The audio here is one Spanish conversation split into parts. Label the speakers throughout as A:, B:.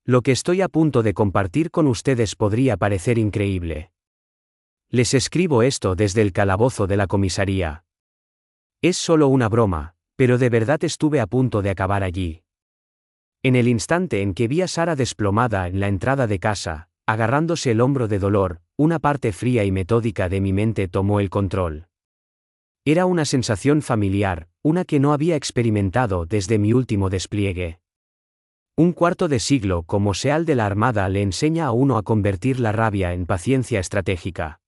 A: Lo que estoy a punto de compartir con ustedes podría parecer increíble. Les escribo esto desde el calabozo de la comisaría. Es solo una broma, pero de verdad estuve a punto de acabar allí. En el instante en que vi a Sara desplomada en la entrada de casa, agarrándose el hombro de dolor, una parte fría y metódica de mi mente tomó el control. Era una sensación familiar, una que no había experimentado desde mi último despliegue. Un cuarto de siglo como SEAL de la Armada le enseña a uno a convertir la rabia en paciencia estratégica.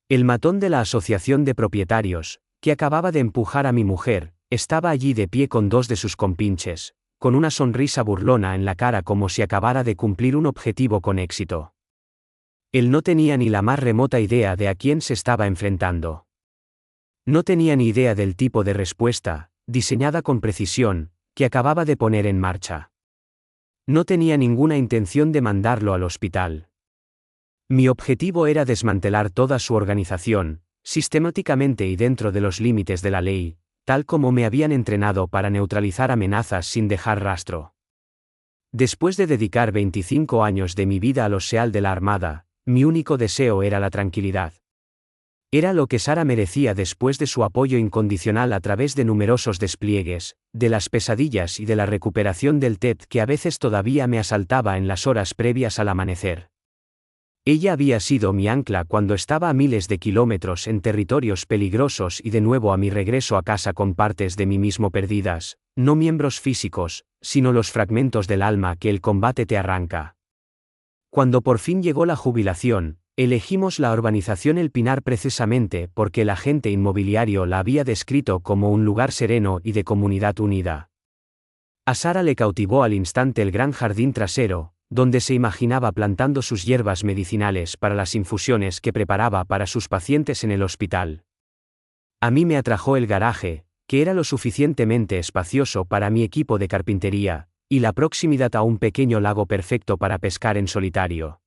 A: El matón de la Asociación de Propietarios, que acababa de empujar a mi mujer, estaba allí de pie con dos de sus compinches, con una sonrisa burlona en la cara como si acabara de cumplir un objetivo con éxito. Él no tenía ni la más remota idea de a quién se estaba enfrentando. No tenía ni idea del tipo de respuesta, diseñada con precisión, que acababa de poner en marcha. No tenía ninguna intención de mandarlo al hospital. Mi objetivo era desmantelar toda su organización, sistemáticamente y dentro de los límites de la ley, tal como me habían entrenado para neutralizar amenazas sin dejar rastro. Después de dedicar 25 años de mi vida a los SEAL de la Armada, mi único deseo era la tranquilidad. Era lo que Sara merecía después de su apoyo incondicional a través de numerosos despliegues, de las pesadillas y de la recuperación del TED que a veces todavía me asaltaba en las horas previas al amanecer. Ella había sido mi ancla cuando estaba a miles de kilómetros en territorios peligrosos y de nuevo a mi regreso a casa con partes de mí mismo perdidas, no miembros físicos, sino los fragmentos del alma que el combate te arranca. Cuando por fin llegó la jubilación, elegimos la urbanización El Pinar precisamente porque el agente inmobiliario la había descrito como un lugar sereno y de comunidad unida. A Sara le cautivó al instante el gran jardín trasero, donde se imaginaba plantando sus hierbas medicinales para las infusiones que preparaba para sus pacientes en el hospital. A mí me atrajo el garaje, que era lo suficientemente espacioso para mi equipo de carpintería, y la proximidad a un pequeño lago perfecto para pescar en solitario.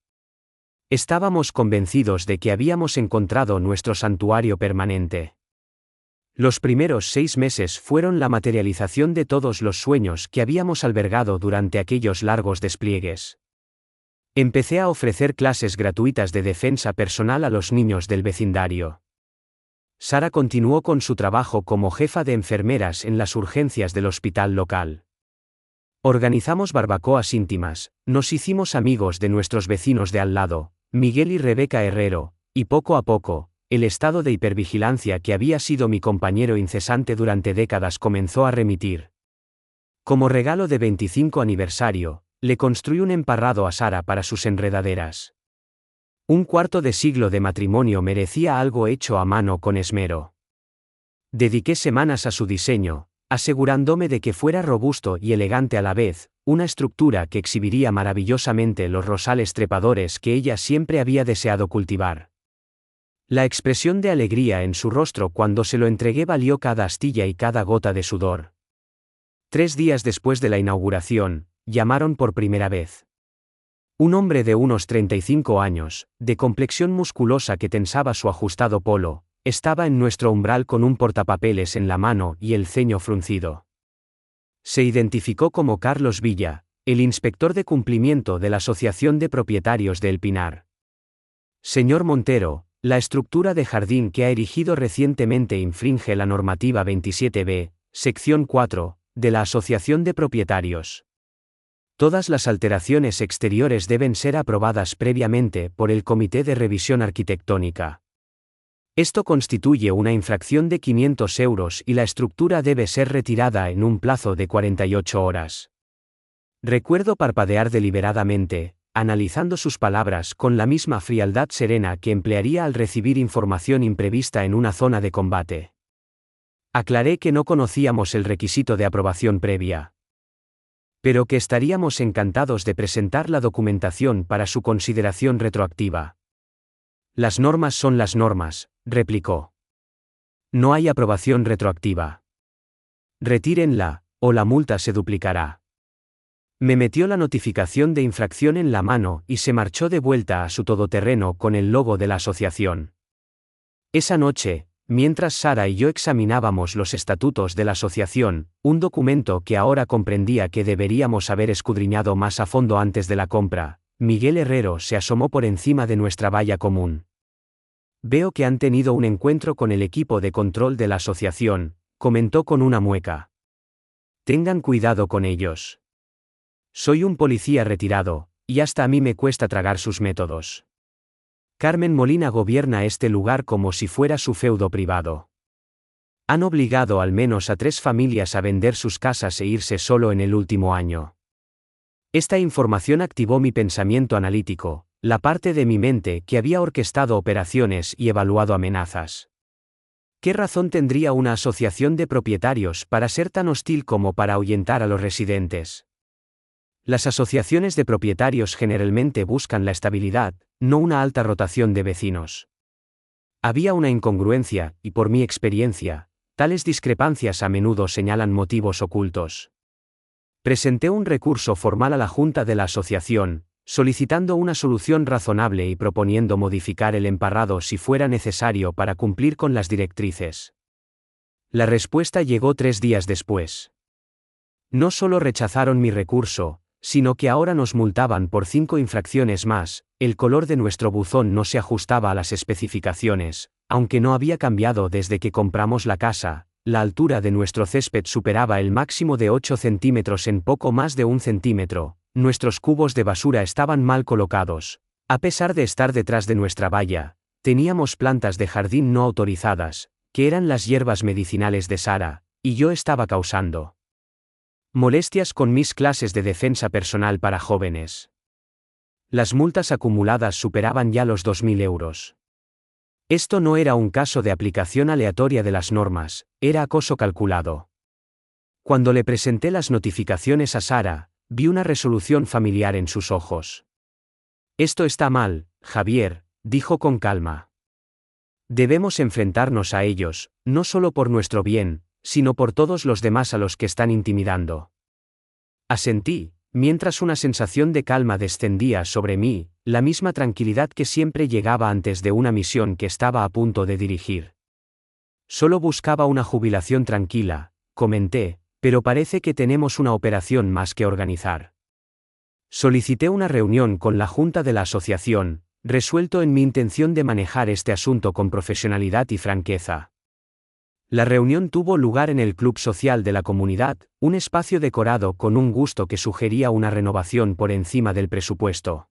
A: Estábamos convencidos de que habíamos encontrado nuestro santuario permanente. Los primeros 6 meses fueron la materialización de todos los sueños que habíamos albergado durante aquellos largos despliegues. Empecé a ofrecer clases gratuitas de defensa personal a los niños del vecindario. Sara continuó con su trabajo como jefa de enfermeras en las urgencias del hospital local. Organizamos barbacoas íntimas, nos hicimos amigos de nuestros vecinos de al lado, Miguel y Rebeca Herrero, y poco a poco, el estado de hipervigilancia que había sido mi compañero incesante durante décadas comenzó a remitir. Como regalo de 25 aniversario, le construí un emparrado a Sara para sus enredaderas. Un cuarto de siglo de matrimonio merecía algo hecho a mano con esmero. Dediqué semanas a su diseño, asegurándome de que fuera robusto y elegante a la vez, una estructura que exhibiría maravillosamente los rosales trepadores que ella siempre había deseado cultivar. La expresión de alegría en su rostro cuando se lo entregué valió cada astilla y cada gota de sudor. 3 días después de la inauguración, llamaron por primera vez. Un hombre de unos 35 años, de complexión musculosa que tensaba su ajustado polo, estaba en nuestro umbral con un portapapeles en la mano y el ceño fruncido. Se identificó como Carlos Villa, el inspector de cumplimiento de la Asociación de Propietarios de El Pinar. Señor Montero, la estructura de jardín que ha erigido recientemente infringe la normativa 27b, sección 4, de la Asociación de Propietarios. Todas las alteraciones exteriores deben ser aprobadas previamente por el Comité de Revisión Arquitectónica. Esto constituye una infracción de 500 euros y la estructura debe ser retirada en un plazo de 48 horas. Recuerdo parpadear deliberadamente, analizando sus palabras con la misma frialdad serena que emplearía al recibir información imprevista en una zona de combate. Aclaré que no conocíamos el requisito de aprobación previa, pero que estaríamos encantados de presentar la documentación para su consideración retroactiva. Las normas son las normas, replicó. No hay aprobación retroactiva. Retírenla, o la multa se duplicará. Me metió la notificación de infracción en la mano y se marchó de vuelta a su todoterreno con el logo de la asociación. Esa noche, mientras Sara y yo examinábamos los estatutos de la asociación, un documento que ahora comprendía que deberíamos haber escudriñado más a fondo antes de la compra, Miguel Herrero se asomó por encima de nuestra valla común. Veo que han tenido un encuentro con el equipo de control de la asociación, comentó con una mueca. Tengan cuidado con ellos. Soy un policía retirado, y hasta a mí me cuesta tragar sus métodos. Carmen Molina gobierna este lugar como si fuera su feudo privado. Han obligado al menos a 3 familias a vender sus casas e irse solo en el último año. Esta información activó mi pensamiento analítico, la parte de mi mente que había orquestado operaciones y evaluado amenazas. ¿Qué razón tendría una asociación de propietarios para ser tan hostil como para ahuyentar a los residentes? Las asociaciones de propietarios generalmente buscan la estabilidad, no una alta rotación de vecinos. Había una incongruencia, y por mi experiencia, tales discrepancias a menudo señalan motivos ocultos. Presenté un recurso formal a la Junta de la Asociación, solicitando una solución razonable y proponiendo modificar el emparrado si fuera necesario para cumplir con las directrices. La respuesta llegó 3 días después. No solo rechazaron mi recurso, sino que ahora nos multaban por 5 infracciones más. El color de nuestro buzón no se ajustaba a las especificaciones, aunque no había cambiado desde que compramos la casa. La altura de nuestro césped superaba el máximo de 8 centímetros en poco más de 1 centímetro, nuestros cubos de basura estaban mal colocados. A pesar de estar detrás de nuestra valla, teníamos plantas de jardín no autorizadas, que eran las hierbas medicinales de Sara, y yo estaba causando molestias con mis clases de defensa personal para jóvenes. Las multas acumuladas superaban ya los 2.000 euros. Esto no era un caso de aplicación aleatoria de las normas, era acoso calculado. Cuando le presenté las notificaciones a Sara, vi una resolución familiar en sus ojos. Esto está mal, Javier, dijo con calma. Debemos enfrentarnos a ellos, no solo por nuestro bien, sino por todos los demás a los que están intimidando. Asentí, mientras una sensación de calma descendía sobre mí, la misma tranquilidad que siempre llegaba antes de una misión que estaba a punto de dirigir. Solo buscaba una jubilación tranquila, comenté, pero parece que tenemos una operación más que organizar. Solicité una reunión con la Junta de la Asociación, resuelto en mi intención de manejar este asunto con profesionalidad y franqueza. La reunión tuvo lugar en el Club Social de la Comunidad, un espacio decorado con un gusto que sugería una renovación por encima del presupuesto.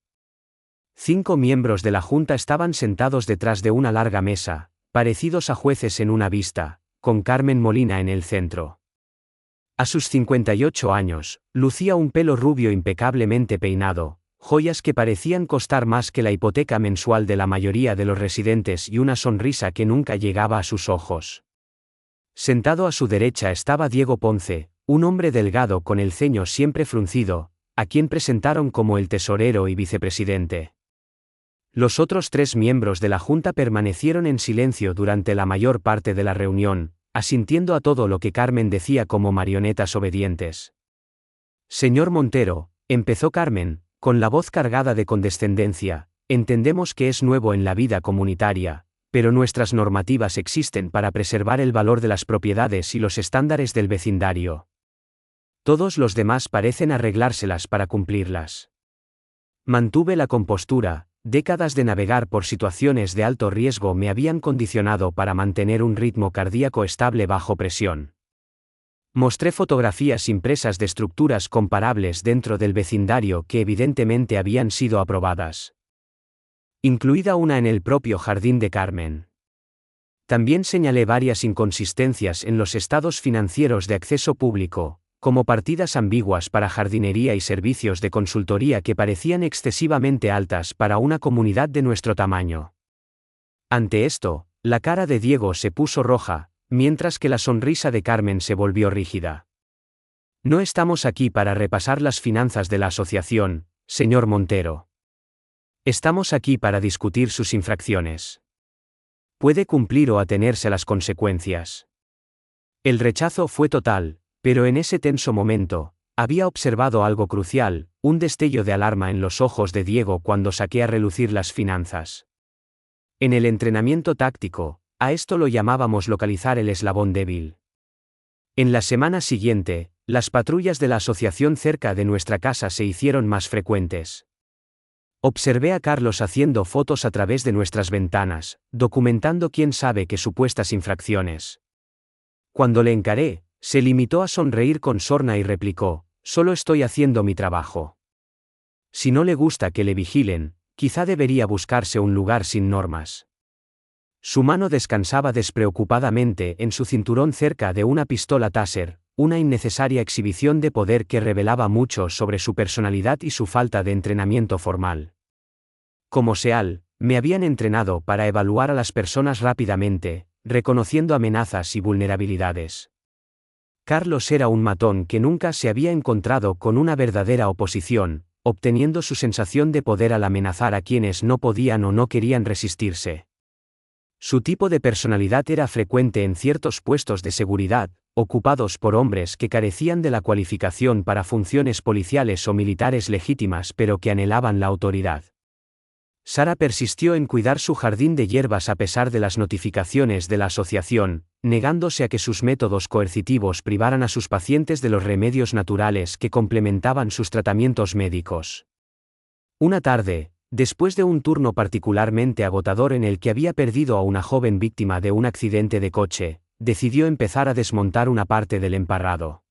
A: 5 miembros de la Junta estaban sentados detrás de una larga mesa, parecidos a jueces en una vista, con Carmen Molina en el centro. A sus 58 años, lucía un pelo rubio impecablemente peinado, joyas que parecían costar más que la hipoteca mensual de la mayoría de los residentes y una sonrisa que nunca llegaba a sus ojos. Sentado a su derecha estaba Diego Ponce, un hombre delgado con el ceño siempre fruncido, a quien presentaron como el tesorero y vicepresidente. Los otros 3 miembros de la Junta permanecieron en silencio durante la mayor parte de la reunión, asintiendo a todo lo que Carmen decía como marionetas obedientes. Señor Montero, empezó Carmen, con la voz cargada de condescendencia, entendemos que es nuevo en la vida comunitaria, pero nuestras normativas existen para preservar el valor de las propiedades y los estándares del vecindario. Todos los demás parecen arreglárselas para cumplirlas. Mantuve la compostura, décadas de navegar por situaciones de alto riesgo me habían condicionado para mantener un ritmo cardíaco estable bajo presión. Mostré fotografías impresas de estructuras comparables dentro del vecindario que evidentemente habían sido aprobadas, incluida una en el propio jardín de Carmen. También señalé varias inconsistencias en los estados financieros de acceso público, como partidas ambiguas para jardinería y servicios de consultoría que parecían excesivamente altas para una comunidad de nuestro tamaño. Ante esto, la cara de Diego se puso roja, mientras que la sonrisa de Carmen se volvió rígida. No estamos aquí para repasar las finanzas de la asociación, señor Montero. Estamos aquí para discutir sus infracciones. Puede cumplir o atenerse a las consecuencias. El rechazo fue total, pero en ese tenso momento, había observado algo crucial, un destello de alarma en los ojos de Diego cuando saqué a relucir las finanzas. En el entrenamiento táctico, A esto lo llamábamos localizar el eslabón débil. En la semana siguiente, las patrullas de la asociación cerca de nuestra casa se hicieron más frecuentes. Observé a Carlos haciendo fotos a través de nuestras ventanas, documentando quién sabe qué supuestas infracciones. Cuando le encaré, se limitó a sonreír con sorna y replicó: «Solo estoy haciendo mi trabajo». Si no le gusta que le vigilen, quizá debería buscarse un lugar sin normas. Su mano descansaba despreocupadamente en su cinturón cerca de una pistola Taser, una innecesaria exhibición de poder que revelaba mucho sobre su personalidad y su falta de entrenamiento formal. Como SEAL, me habían entrenado para evaluar a las personas rápidamente, reconociendo amenazas y vulnerabilidades. Carlos era un matón que nunca se había encontrado con una verdadera oposición, obteniendo su sensación de poder al amenazar a quienes no podían o no querían resistirse. Su tipo de personalidad era frecuente en ciertos puestos de seguridad, ocupados por hombres que carecían de la cualificación para funciones policiales o militares legítimas pero que anhelaban la autoridad. Sara persistió en cuidar su jardín de hierbas a pesar de las notificaciones de la asociación, negándose a que sus métodos coercitivos privaran a sus pacientes de los remedios naturales que complementaban sus tratamientos médicos. Una tarde, después de un turno particularmente agotador en el que había perdido a una joven víctima de un accidente de coche, decidió empezar a desmontar una parte del emparrado.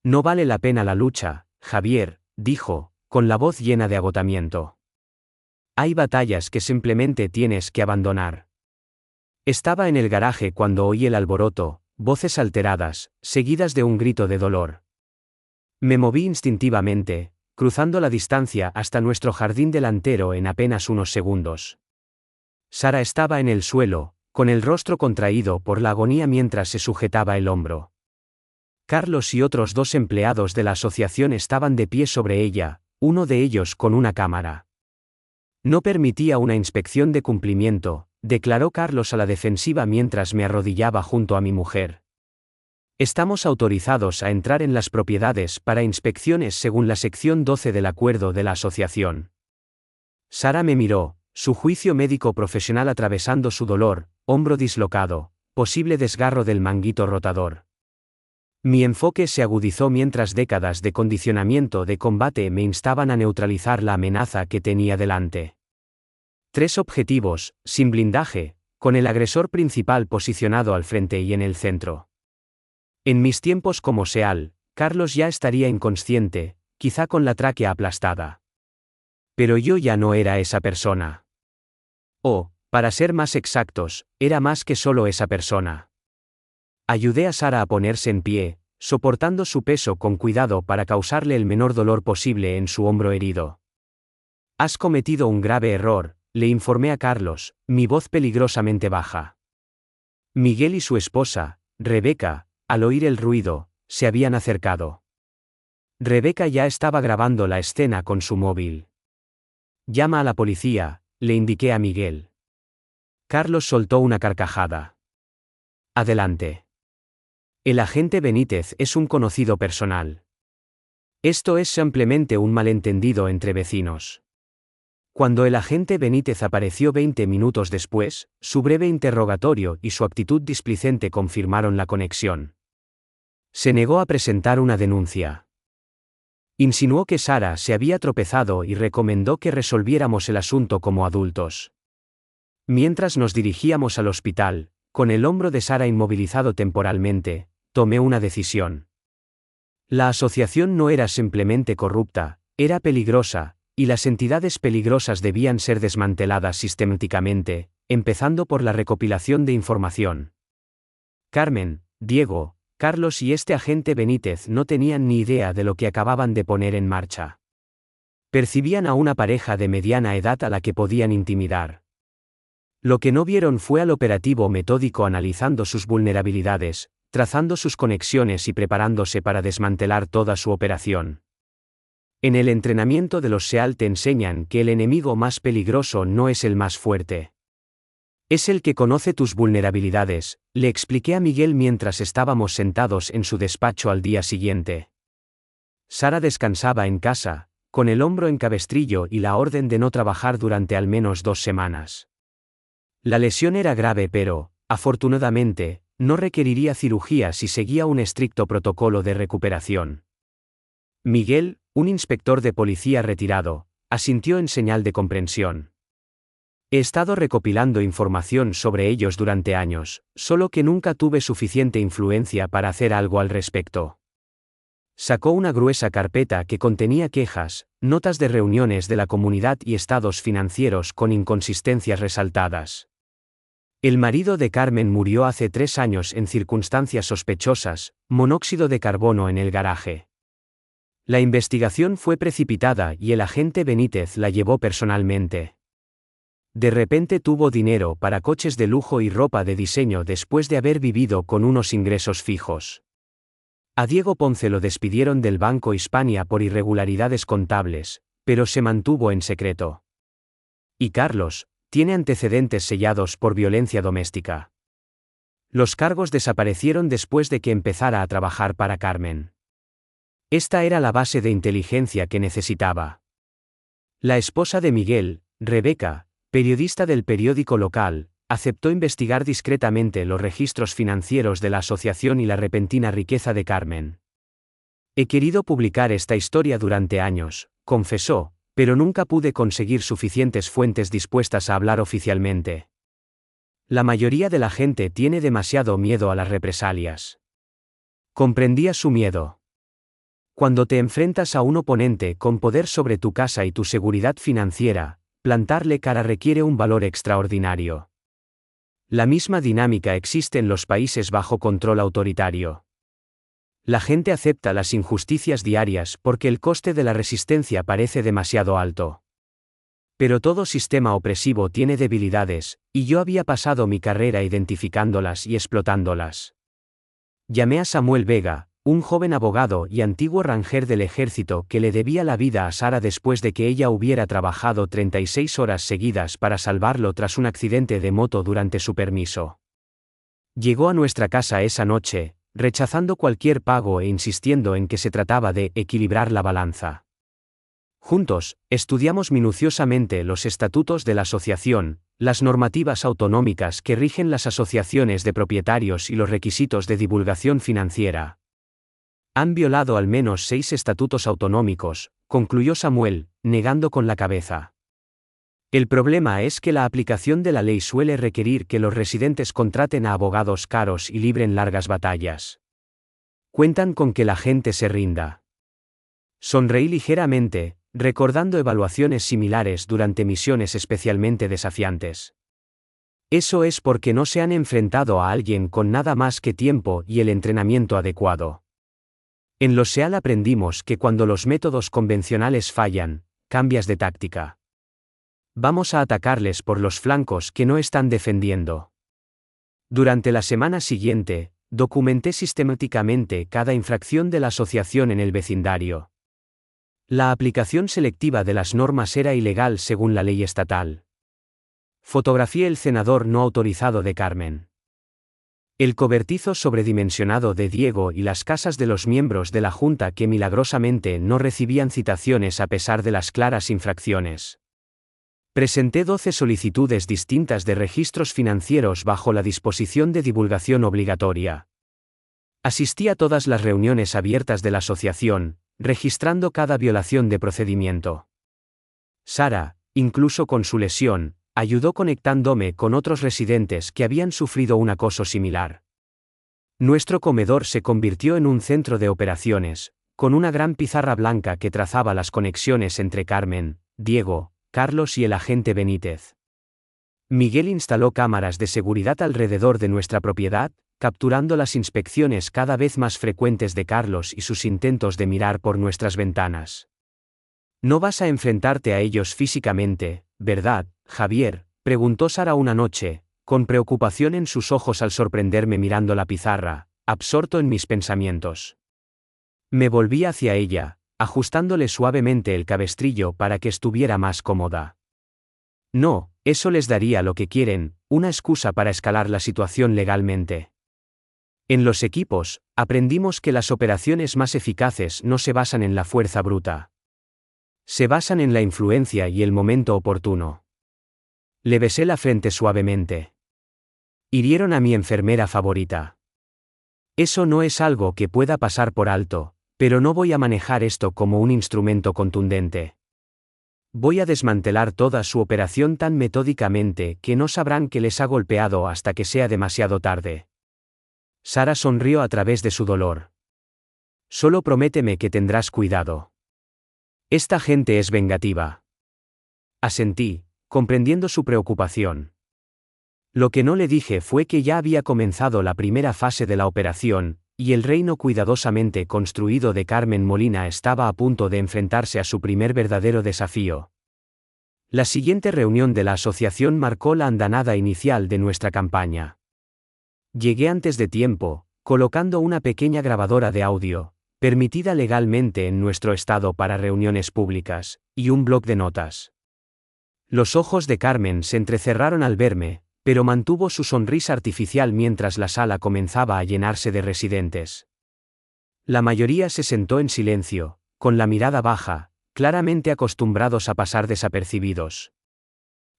A: «No vale la pena la lucha, Javier», dijo, con la voz llena de agotamiento. «Hay batallas que simplemente tienes que abandonar». Estaba en el garaje cuando oí el alboroto, voces alteradas, seguidas de un grito de dolor. Me moví instintivamente, cruzando la distancia hasta nuestro jardín delantero en apenas unos segundos. Sara estaba en el suelo, con el rostro contraído por la agonía mientras se sujetaba el hombro. Carlos y otros 2 empleados de la asociación estaban de pie sobre ella, uno de ellos con una cámara. «No permitía una inspección de cumplimiento», declaró Carlos a la defensiva mientras me arrodillaba junto a mi mujer. «Estamos autorizados a entrar en las propiedades para inspecciones según la sección 12 del acuerdo de la asociación». Sara me miró, su juicio médico profesional atravesando su dolor, hombro dislocado, posible desgarro del manguito rotador. Mi enfoque se agudizó mientras décadas de condicionamiento de combate me instaban a neutralizar la amenaza que tenía delante. 3 objetivos, sin blindaje, con el agresor principal posicionado al frente y en el centro. En mis tiempos como SEAL, Carlos ya estaría inconsciente, quizá con la tráquea aplastada. Pero yo ya no era esa persona. O, para ser más exactos, era más que solo esa persona. Ayudé a Sara a ponerse en pie, soportando su peso con cuidado para causarle el menor dolor posible en su hombro herido. «Has cometido un grave error», le informé a Carlos, mi voz peligrosamente baja. Miguel y su esposa, Rebeca, al oír el ruido, se habían acercado. Rebeca ya estaba grabando la escena con su móvil. «Llama a la policía», le indiqué a Miguel. Carlos soltó una carcajada. «Adelante. El agente Benítez es un conocido personal. Esto es simplemente un malentendido entre vecinos». Cuando el agente Benítez apareció 20 minutos después, su breve interrogatorio y su actitud displicente confirmaron la conexión. Se negó a presentar una denuncia. Insinuó que Sara se había tropezado y recomendó que resolviéramos el asunto como adultos. Mientras nos dirigíamos al hospital, con el hombro de Sara inmovilizado temporalmente, tomé una decisión. La asociación no era simplemente corrupta, era peligrosa, y las entidades peligrosas debían ser desmanteladas sistemáticamente, empezando por la recopilación de información. Carmen, Diego, Carlos y este agente Benítez no tenían ni idea de lo que acababan de poner en marcha. Percibían a una pareja de mediana edad a la que podían intimidar. Lo que no vieron fue al operativo metódico analizando sus vulnerabilidades, trazando sus conexiones y preparándose para desmantelar toda su operación. En el entrenamiento de los SEAL te enseñan que el enemigo más peligroso no es el más fuerte. Es el que conoce tus vulnerabilidades, le expliqué a Miguel mientras estábamos sentados en su despacho al día siguiente. Sara descansaba en casa, con el hombro en cabestrillo y la orden de no trabajar durante al menos 2 semanas. La lesión era grave pero, Afortunadamente, no requeriría cirugía si seguía un estricto protocolo de recuperación. Miguel, un inspector de policía retirado, asintió en señal de comprensión. He estado recopilando información sobre ellos durante años, solo que nunca tuve suficiente influencia para hacer algo al respecto. Sacó una gruesa carpeta que contenía quejas, notas de reuniones de la comunidad y estados financieros con inconsistencias resaltadas. El marido de Carmen murió hace 3 años en circunstancias sospechosas, monóxido de carbono en el garaje. La investigación fue precipitada y el agente Benítez la llevó personalmente. De repente tuvo dinero para coches de lujo y ropa de diseño después de haber vivido con unos ingresos fijos. A Diego Ponce lo despidieron del Banco Hispania por irregularidades contables, pero se mantuvo en secreto. Y Carlos tiene antecedentes sellados por violencia doméstica. Los cargos desaparecieron después de que empezara a trabajar para Carmen. Esta era la base de inteligencia que necesitaba. La esposa de Miguel, Rebeca, periodista del periódico local, aceptó investigar discretamente los registros financieros de la asociación y la repentina riqueza de Carmen. He querido publicar esta historia durante años, confesó, pero nunca pude conseguir suficientes fuentes dispuestas a hablar oficialmente. La mayoría de la gente tiene demasiado miedo a las represalias. Comprendía su miedo. Cuando te enfrentas a un oponente con poder sobre tu casa y tu seguridad financiera, plantarle cara requiere un valor extraordinario. La misma dinámica existe en los países bajo control autoritario. La gente acepta las injusticias diarias porque el coste de la resistencia parece demasiado alto. Pero todo sistema opresivo tiene debilidades, y yo había pasado mi carrera identificándolas y explotándolas. Llamé a Samuel Vega, un joven abogado y antiguo ranger del ejército que le debía la vida a Sara después de que ella hubiera trabajado 36 horas seguidas para salvarlo tras un accidente de moto durante su permiso. Llegó a nuestra casa esa noche, rechazando cualquier pago e insistiendo en que se trataba de equilibrar la balanza. Juntos, estudiamos minuciosamente los estatutos de la asociación, las normativas autonómicas que rigen las asociaciones de propietarios y los requisitos de divulgación financiera. Han violado al menos 6 estatutos autonómicos, concluyó Samuel, negando con la cabeza. El problema es que la aplicación de la ley suele requerir que los residentes contraten a abogados caros y libren largas batallas. Cuentan con que la gente se rinda. Sonreí ligeramente, recordando evaluaciones similares durante misiones especialmente desafiantes. Eso es porque no se han enfrentado a alguien con nada más que tiempo y el entrenamiento adecuado. En los SEAL aprendimos que cuando los métodos convencionales fallan, cambias de táctica. Vamos a atacarles por los flancos que no están defendiendo. Durante la semana siguiente, documenté sistemáticamente cada infracción de la asociación en el vecindario. La aplicación selectiva de las normas era ilegal según la ley estatal. Fotografié el cenador no autorizado de Carmen. El cobertizo sobredimensionado de Diego y las casas de los miembros de la Junta que milagrosamente no recibían citaciones a pesar de las claras infracciones. Presenté 12 solicitudes distintas de registros financieros bajo la disposición de divulgación obligatoria. Asistí a todas las reuniones abiertas de la asociación, registrando cada violación de procedimiento. Sara, incluso con su lesión, ayudó conectándome con otros residentes que habían sufrido un acoso similar. Nuestro comedor se convirtió en un centro de operaciones, con una gran pizarra blanca que trazaba las conexiones entre Carmen, Diego, Carlos y el agente Benítez. Miguel instaló cámaras de seguridad alrededor de nuestra propiedad, capturando las inspecciones cada vez más frecuentes de Carlos y sus intentos de mirar por nuestras ventanas. No vas a enfrentarte a ellos físicamente, ¿verdad, Javier?, preguntó Sara una noche, con preocupación en sus ojos al sorprenderme mirando la pizarra, absorto en mis pensamientos. Me volví hacia ella, ajustándole suavemente el cabestrillo para que estuviera más cómoda. No, eso les daría lo que quieren, una excusa para escalar la situación legalmente. En los equipos, aprendimos que las operaciones más eficaces no se basan en la fuerza bruta. Se basan en la influencia y el momento oportuno. Le besé la frente suavemente. Hirieron a mi enfermera favorita. Eso no es algo que pueda pasar por alto, pero no voy a manejar esto como un instrumento contundente. Voy a desmantelar toda su operación tan metódicamente que no sabrán que les ha golpeado hasta que sea demasiado tarde. Sara sonrió a través de su dolor. Solo prométeme que tendrás cuidado. Esta gente es vengativa. Asentí, comprendiendo su preocupación. Lo que no le dije fue que ya había comenzado la primera fase de la operación, y el reino cuidadosamente construido de Carmen Molina estaba a punto de enfrentarse a su primer verdadero desafío. La siguiente reunión de la asociación marcó la andanada inicial de nuestra campaña. Llegué antes de tiempo, colocando una pequeña grabadora de audio, permitida legalmente en nuestro estado para reuniones públicas, y un bloc de notas. Los ojos de Carmen se entrecerraron al verme, pero mantuvo su sonrisa artificial mientras la sala comenzaba a llenarse de residentes. La mayoría se sentó en silencio, con la mirada baja, claramente acostumbrados a pasar desapercibidos.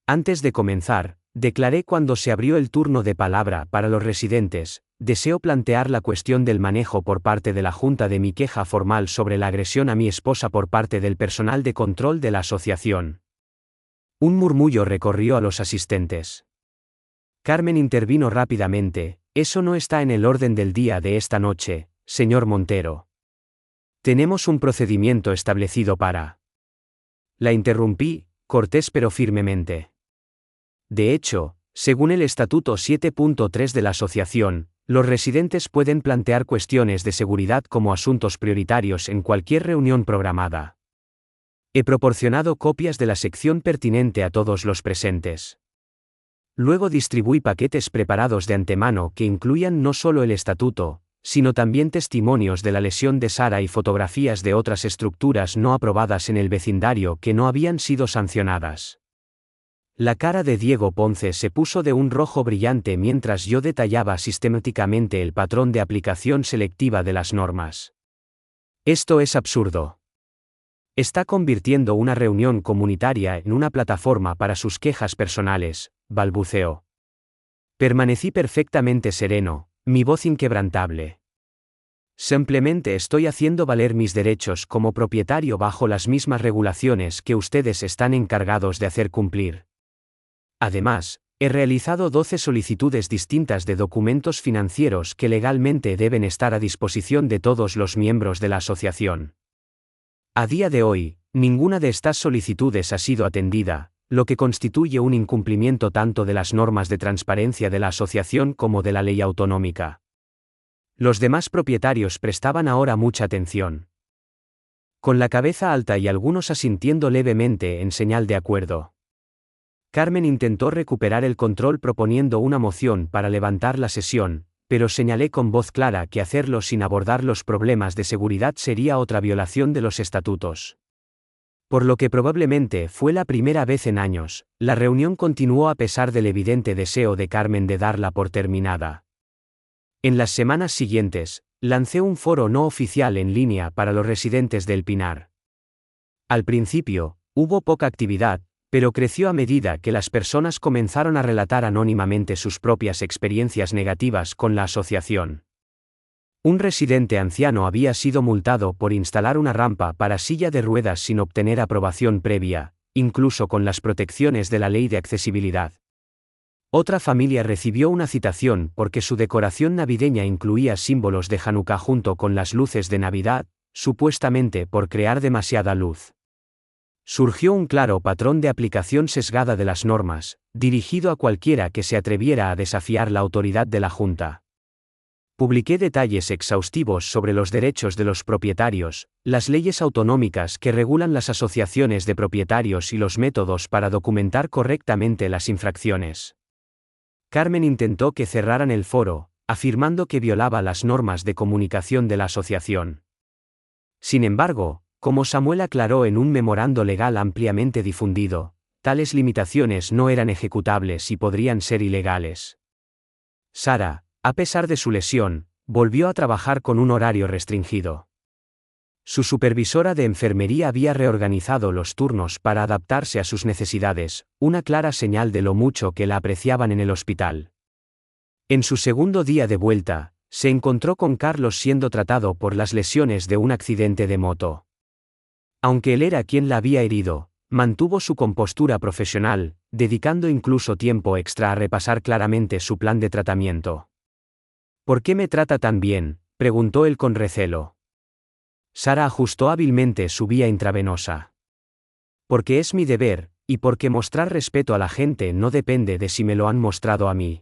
A: Antes de comenzar, declaré cuando se abrió el turno de palabra para los residentes, deseo plantear la cuestión del manejo por parte de la Junta de mi queja formal sobre la agresión a mi esposa por parte del personal de control de la asociación. Un murmullo recorrió a los asistentes. Carmen intervino rápidamente: eso no está en el orden del día de esta noche, señor Montero. Tenemos un procedimiento establecido para... La interrumpí, cortés pero firmemente. De hecho, según el Estatuto 7.3 de la asociación, los residentes pueden plantear cuestiones de seguridad como asuntos prioritarios en cualquier reunión programada. He proporcionado copias de la sección pertinente a todos los presentes. Luego distribuí paquetes preparados de antemano que incluían no solo el estatuto, sino también testimonios de la lesión de Sara y fotografías de otras estructuras no aprobadas en el vecindario que no habían sido sancionadas. La cara de Diego Ponce se puso de un rojo brillante mientras yo detallaba sistemáticamente el patrón de aplicación selectiva de las normas. Esto es absurdo. Está convirtiendo una reunión comunitaria en una plataforma para sus quejas personales, balbuceó. Permanecí perfectamente sereno, mi voz inquebrantable. Simplemente estoy haciendo valer mis derechos como propietario bajo las mismas regulaciones que ustedes están encargados de hacer cumplir. Además, he realizado 12 solicitudes distintas de documentos financieros que legalmente deben estar a disposición de todos los miembros de la asociación. A día de hoy, ninguna de estas solicitudes ha sido atendida, lo que constituye un incumplimiento tanto de las normas de transparencia de la asociación como de la ley autonómica. Los demás propietarios prestaban ahora mucha atención. Con la cabeza alta y algunos asintiendo levemente en señal de acuerdo. Carmen intentó recuperar el control proponiendo una moción para levantar la sesión, pero señalé con voz clara que hacerlo sin abordar los problemas de seguridad sería otra violación de los estatutos. Por lo que probablemente fue la primera vez en años, la reunión continuó a pesar del evidente deseo de Carmen de darla por terminada. En las semanas siguientes, lancé un foro no oficial en línea para los residentes del Pinar. Al principio, hubo poca actividad, pero creció a medida que las personas comenzaron a relatar anónimamente sus propias experiencias negativas con la asociación. Un residente anciano había sido multado por instalar una rampa para silla de ruedas sin obtener aprobación previa, incluso con las protecciones de la ley de accesibilidad. Otra familia recibió una citación porque su decoración navideña incluía símbolos de Hanukkah junto con las luces de Navidad, supuestamente por crear demasiada luz. Surgió un claro patrón de aplicación sesgada de las normas, dirigido a cualquiera que se atreviera a desafiar la autoridad de la Junta. Publiqué detalles exhaustivos sobre los derechos de los propietarios, las leyes autonómicas que regulan las asociaciones de propietarios y los métodos para documentar correctamente las infracciones. Carmen intentó que cerraran el foro, afirmando que violaba las normas de comunicación de la asociación. Sin embargo, como Samuel aclaró en un memorando legal ampliamente difundido, tales limitaciones no eran ejecutables y podrían ser ilegales. Sara, a pesar de su lesión, volvió a trabajar con un horario restringido. Su supervisora de enfermería había reorganizado los turnos para adaptarse a sus necesidades, una clara señal de lo mucho que la apreciaban en el hospital. En su segundo día de vuelta, se encontró con Carlos siendo tratado por las lesiones de un accidente de moto. Aunque él era quien la había herido, mantuvo su compostura profesional, dedicando incluso tiempo extra a repasar claramente su plan de tratamiento. ¿Por qué me trata tan bien?, preguntó él con recelo. Sara ajustó hábilmente su vía intravenosa. Porque es mi deber, y porque mostrar respeto a la gente no depende de si me lo han mostrado a mí.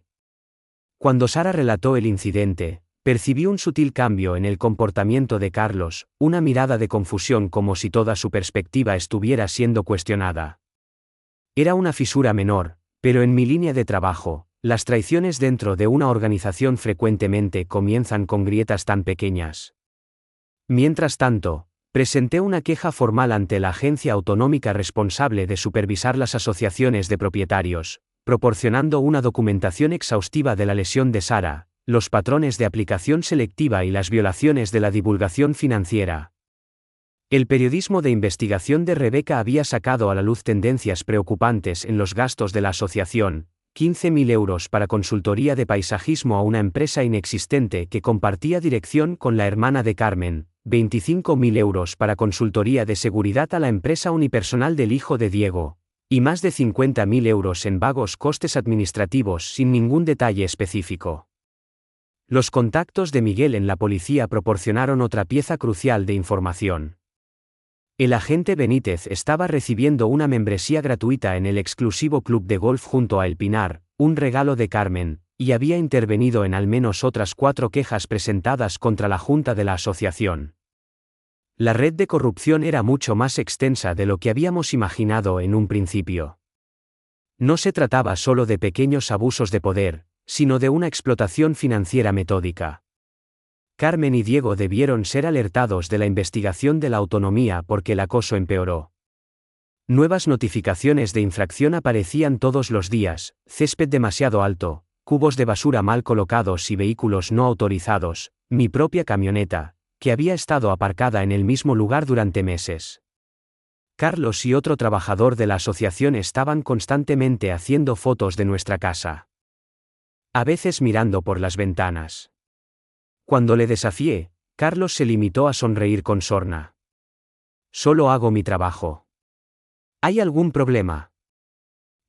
A: Cuando Sara relató el incidente, percibí un sutil cambio en el comportamiento de Carlos, una mirada de confusión como si toda su perspectiva estuviera siendo cuestionada. Era una fisura menor, pero en mi línea de trabajo, las traiciones dentro de una organización frecuentemente comienzan con grietas tan pequeñas. Mientras tanto, presenté una queja formal ante la agencia autonómica responsable de supervisar las asociaciones de propietarios, proporcionando una documentación exhaustiva de la lesión de Sara, los patrones de aplicación selectiva y las violaciones de la divulgación financiera. El periodismo de investigación de Rebeca había sacado a la luz tendencias preocupantes en los gastos de la asociación: 15.000 euros para consultoría de paisajismo a una empresa inexistente que compartía dirección con la hermana de Carmen, 25.000 euros para consultoría de seguridad a la empresa unipersonal del hijo de Diego, y más de 50.000 euros en vagos costes administrativos sin ningún detalle específico. Los contactos de Miguel en la policía proporcionaron otra pieza crucial de información. El agente Benítez estaba recibiendo una membresía gratuita en el exclusivo club de golf junto a El Pinar, un regalo de Carmen, y había intervenido en al menos otras 4 quejas presentadas contra la junta de la asociación. La red de corrupción era mucho más extensa de lo que habíamos imaginado en un principio. No se trataba solo de pequeños abusos de poder, sino de una explotación financiera metódica. Carmen y Diego debieron ser alertados de la investigación de la autonomía porque el acoso empeoró. Nuevas notificaciones de infracción aparecían todos los días: césped demasiado alto, cubos de basura mal colocados y vehículos no autorizados, mi propia camioneta, que había estado aparcada en el mismo lugar durante meses. Carlos y otro trabajador de la asociación estaban constantemente haciendo fotos de nuestra casa. A veces mirando por las ventanas. Cuando le desafié, Carlos se limitó a sonreír con sorna. Solo hago mi trabajo. ¿Hay algún problema?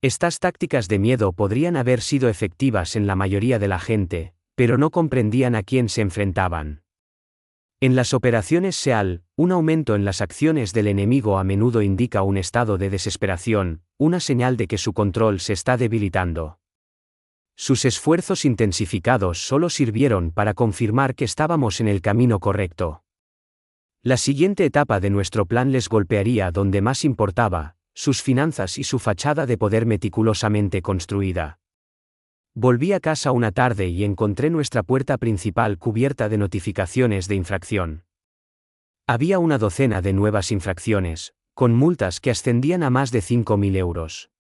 A: Estas tácticas de miedo podrían haber sido efectivas en la mayoría de la gente, pero no comprendían a quién se enfrentaban. En las operaciones SEAL, un aumento en las acciones del enemigo a menudo indica un estado de desesperación, una señal de que su control se está debilitando. Sus esfuerzos intensificados solo sirvieron para confirmar que estábamos en el camino correcto. La siguiente etapa de nuestro plan les golpearía donde más importaba: sus finanzas y su fachada de poder meticulosamente construida. Volví a casa una tarde y encontré nuestra puerta principal cubierta de notificaciones de infracción. Había una docena de nuevas infracciones, con multas que ascendían a más de 5.000 euros.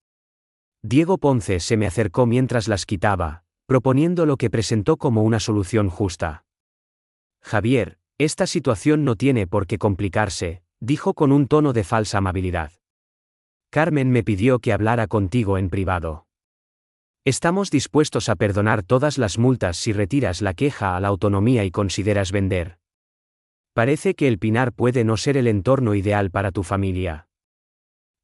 A: Diego Ponce se me acercó mientras las quitaba, proponiendo lo que presentó como una solución justa. Javier, esta situación no tiene por qué complicarse, dijo con un tono de falsa amabilidad. Carmen me pidió que hablara contigo en privado. Estamos dispuestos a perdonar todas las multas si retiras la queja a la autonomía y consideras vender. Parece que El Pinar puede no ser el entorno ideal para tu familia.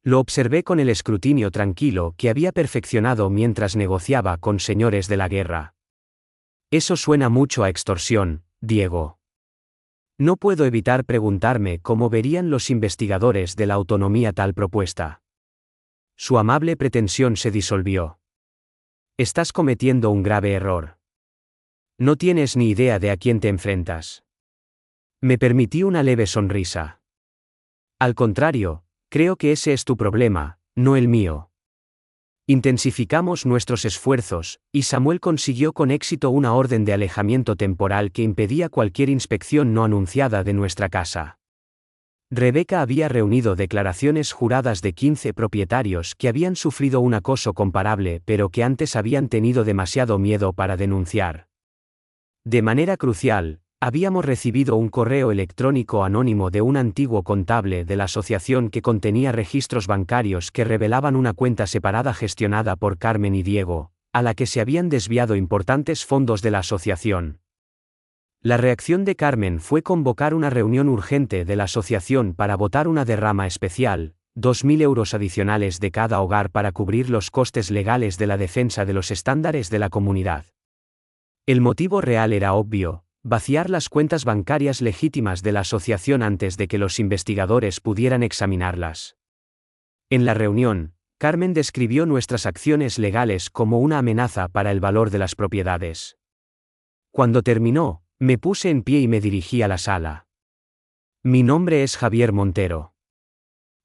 A: Lo observé con el escrutinio tranquilo que había perfeccionado mientras negociaba con señores de la guerra. Eso suena mucho a extorsión, Diego. No puedo evitar preguntarme cómo verían los investigadores de la autonomía tal propuesta. Su amable pretensión se disolvió. Estás cometiendo un grave error. No tienes ni idea de a quién te enfrentas. Me permití una leve sonrisa. Al contrario, creo que ese es tu problema, no el mío. Intensificamos nuestros esfuerzos, y Samuel consiguió con éxito una orden de alejamiento temporal que impedía cualquier inspección no anunciada de nuestra casa. Rebeca había reunido declaraciones juradas de 15 propietarios que habían sufrido un acoso comparable pero que antes habían tenido demasiado miedo para denunciar. De manera crucial, habíamos recibido un correo electrónico anónimo de un antiguo contable de la asociación que contenía registros bancarios que revelaban una cuenta separada gestionada por Carmen y Diego, a la que se habían desviado importantes fondos de la asociación. La reacción de Carmen fue convocar una reunión urgente de la asociación para votar una derrama especial, 2.000 euros adicionales de cada hogar para cubrir los costes legales de la defensa de los estándares de la comunidad. El motivo real era obvio: vaciar las cuentas bancarias legítimas de la asociación antes de que los investigadores pudieran examinarlas. En la reunión, Carmen describió nuestras acciones legales como una amenaza para el valor de las propiedades. Cuando terminó, me puse en pie y me dirigí a la sala. Mi nombre es Javier Montero.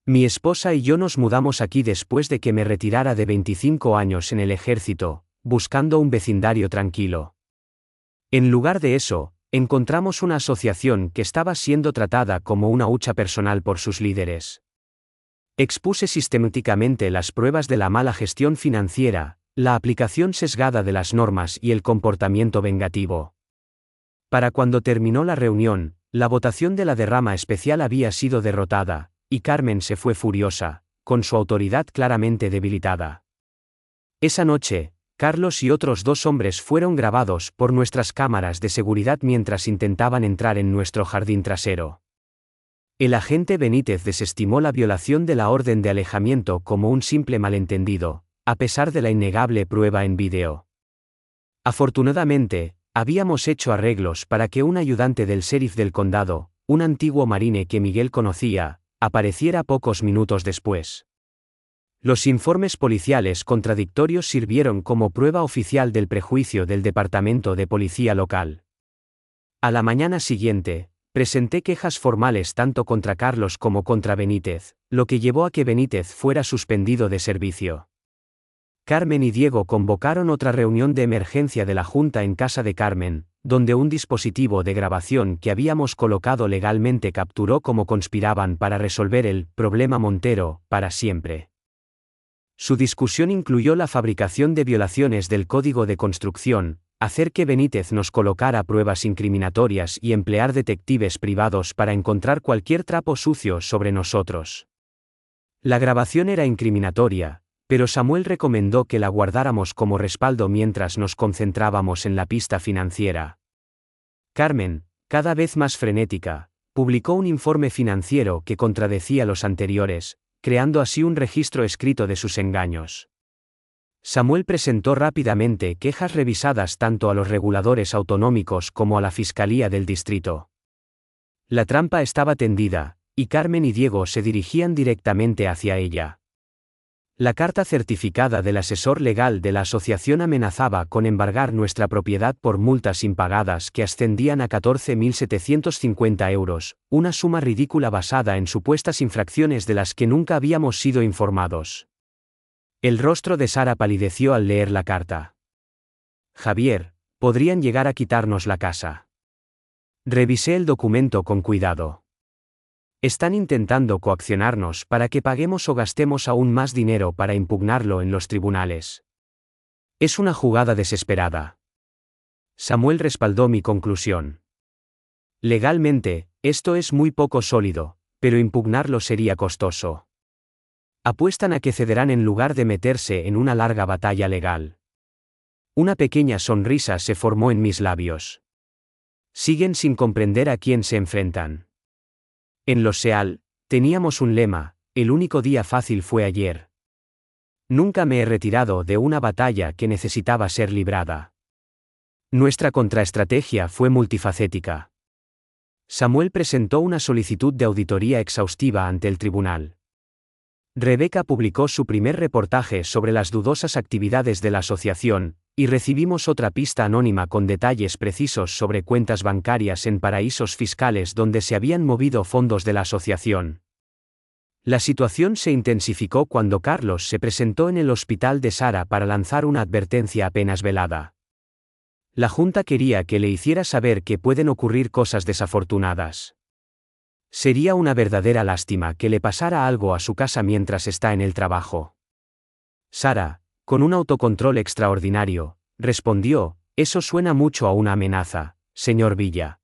A: Mi esposa y yo nos mudamos aquí después de que me retirara de 25 años en el ejército, buscando un vecindario tranquilo. En lugar de eso, encontramos una asociación que estaba siendo tratada como una hucha personal por sus líderes. Expuse sistemáticamente las pruebas de la mala gestión financiera, la aplicación sesgada de las normas y el comportamiento vengativo. Para cuando terminó la reunión, la votación de la derrama especial había sido derrotada, y Carmen se fue furiosa, con su autoridad claramente debilitada. Esa noche, Carlos y otros 2 hombres fueron grabados por nuestras cámaras de seguridad mientras intentaban entrar en nuestro jardín trasero. El agente Benítez desestimó la violación de la orden de alejamiento como un simple malentendido, a pesar de la innegable prueba en vídeo. Afortunadamente, habíamos hecho arreglos para que un ayudante del sheriff del condado, un antiguo marine que Miguel conocía, apareciera pocos minutos después. Los informes policiales contradictorios sirvieron como prueba oficial del prejuicio del Departamento de Policía local. A la mañana siguiente, presenté quejas formales tanto contra Carlos como contra Benítez, lo que llevó a que Benítez fuera suspendido de servicio. Carmen y Diego convocaron otra reunión de emergencia de la Junta en casa de Carmen, donde un dispositivo de grabación que habíamos colocado legalmente capturó cómo conspiraban para resolver el problema Montero para siempre. Su discusión incluyó la fabricación de violaciones del Código de Construcción, hacer que Benítez nos colocara pruebas incriminatorias y emplear detectives privados para encontrar cualquier trapo sucio sobre nosotros. La grabación era incriminatoria, pero Samuel recomendó que la guardáramos como respaldo mientras nos concentrábamos en la pista financiera. Carmen, cada vez más frenética, publicó un informe financiero que contradecía los anteriores, creando así un registro escrito de sus engaños. Samuel presentó rápidamente quejas revisadas tanto a los reguladores autonómicos como a la Fiscalía del Distrito. La trampa estaba tendida, y Carmen y Diego se dirigían directamente hacia ella. La carta certificada del asesor legal de la asociación amenazaba con embargar nuestra propiedad por multas impagadas que ascendían a 14.750 euros, una suma ridícula basada en supuestas infracciones de las que nunca habíamos sido informados. El rostro de Sara palideció al leer la carta. Javier, podrían llegar a quitarnos la casa. Revisé el documento con cuidado. Están intentando coaccionarnos para que paguemos o gastemos aún más dinero para impugnarlo en los tribunales. Es una jugada desesperada. Samuel respaldó mi conclusión. Legalmente, esto es muy poco sólido, pero impugnarlo sería costoso. Apuestan a que cederán en lugar de meterse en una larga batalla legal. Una pequeña sonrisa se formó en mis labios. Siguen sin comprender a quién se enfrentan. En Los Seal, teníamos un lema: el único día fácil fue ayer. Nunca me he retirado de una batalla que necesitaba ser librada. Nuestra contraestrategia fue multifacética. Samuel presentó una solicitud de auditoría exhaustiva ante el tribunal. Rebeca publicó su primer reportaje sobre las dudosas actividades de la asociación, y recibimos otra pista anónima con detalles precisos sobre cuentas bancarias en paraísos fiscales donde se habían movido fondos de la asociación. La situación se intensificó cuando Carlos se presentó en el hospital de Sara para lanzar una advertencia apenas velada. La Junta quería que le hiciera saber que pueden ocurrir cosas desafortunadas. Sería una verdadera lástima que le pasara algo a su casa mientras está en el trabajo. Sara, con un autocontrol extraordinario, respondió: eso suena mucho a una amenaza, señor Villa.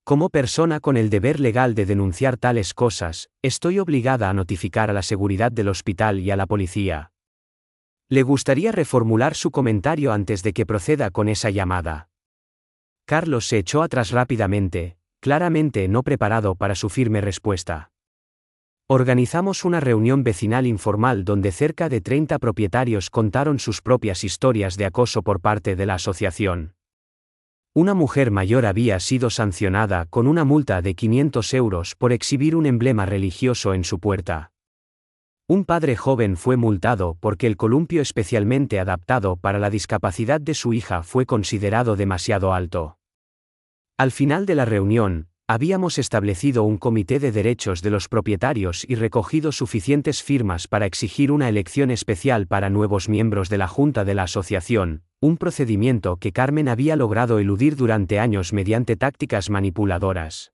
A: Como persona con el deber legal de denunciar tales cosas, estoy obligada a notificar a la seguridad del hospital y a la policía. ¿Le gustaría reformular su comentario antes de que proceda con esa llamada? Carlos se echó atrás rápidamente, claramente no preparado para su firme respuesta. Organizamos una reunión vecinal informal donde cerca de 30 propietarios contaron sus propias historias de acoso por parte de la asociación. Una mujer mayor había sido sancionada con una multa de 500 euros por exhibir un emblema religioso en su puerta. Un padre joven fue multado porque el columpio especialmente adaptado para la discapacidad de su hija fue considerado demasiado alto. Al final de la reunión, habíamos establecido un comité de derechos de los propietarios y recogido suficientes firmas para exigir una elección especial para nuevos miembros de la junta de la asociación, un procedimiento que Carmen había logrado eludir durante años mediante tácticas manipuladoras.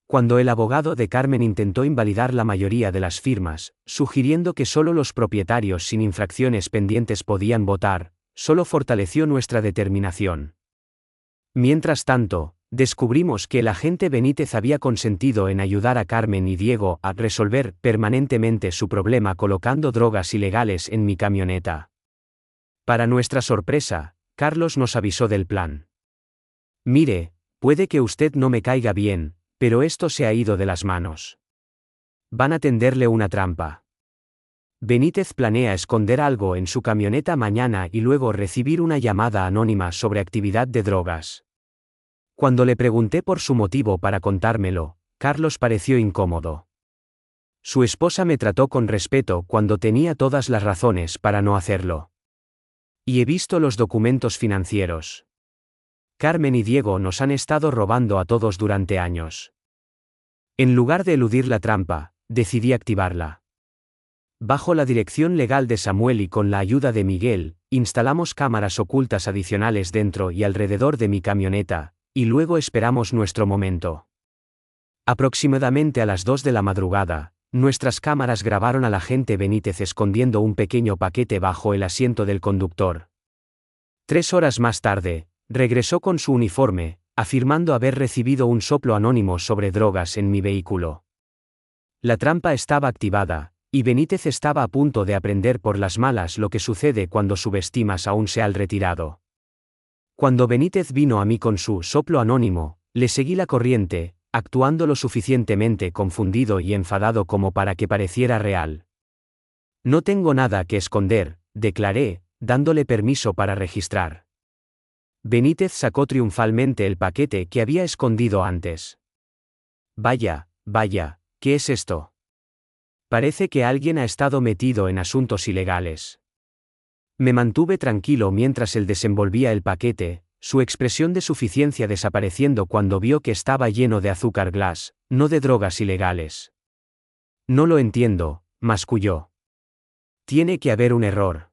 A: Cuando el abogado de Carmen intentó invalidar la mayoría de las firmas, sugiriendo que solo los propietarios sin infracciones pendientes podían votar, solo fortaleció nuestra determinación. Mientras tanto, descubrimos que el agente Benítez había consentido en ayudar a Carmen y Diego a resolver permanentemente su problema colocando drogas ilegales en mi camioneta. Para nuestra sorpresa, Carlos nos avisó del plan. Mire, puede que usted no me caiga bien, pero esto se ha ido de las manos. Van a tenderle una trampa. Benítez planea esconder algo en su camioneta mañana y luego recibir una llamada anónima sobre actividad de drogas. Cuando le pregunté por su motivo para contármelo, Carlos pareció incómodo. Su esposa me trató con respeto cuando tenía todas las razones para no hacerlo. Y he visto los documentos financieros. Carmen y Diego nos han estado robando a todos durante años. En lugar de eludir la trampa, decidí activarla. Bajo la dirección legal de Samuel y con la ayuda de Miguel, instalamos cámaras ocultas adicionales dentro y alrededor de mi camioneta, y luego esperamos nuestro momento. Aproximadamente a las 2 de la madrugada, nuestras cámaras grabaron al agente Benítez escondiendo un pequeño paquete bajo el asiento del conductor. 3 horas más tarde, regresó con su uniforme, afirmando haber recibido un soplo anónimo sobre drogas en mi vehículo. La trampa estaba activada, y Benítez estaba a punto de aprender por las malas lo que sucede cuando subestimas a un seal retirado. Cuando Benítez vino a mí con su soplo anónimo, le seguí la corriente, actuando lo suficientemente confundido y enfadado como para que pareciera real. No tengo nada que esconder, declaré, dándole permiso para registrar. Benítez sacó triunfalmente el paquete que había escondido antes. Vaya, ¿qué es esto? Parece que alguien ha estado metido en asuntos ilegales. Me mantuve tranquilo mientras él desenvolvía el paquete, su expresión de suficiencia desapareciendo cuando vio que estaba lleno de azúcar glass, no de drogas ilegales. No lo entiendo, masculló. Tiene que haber un error.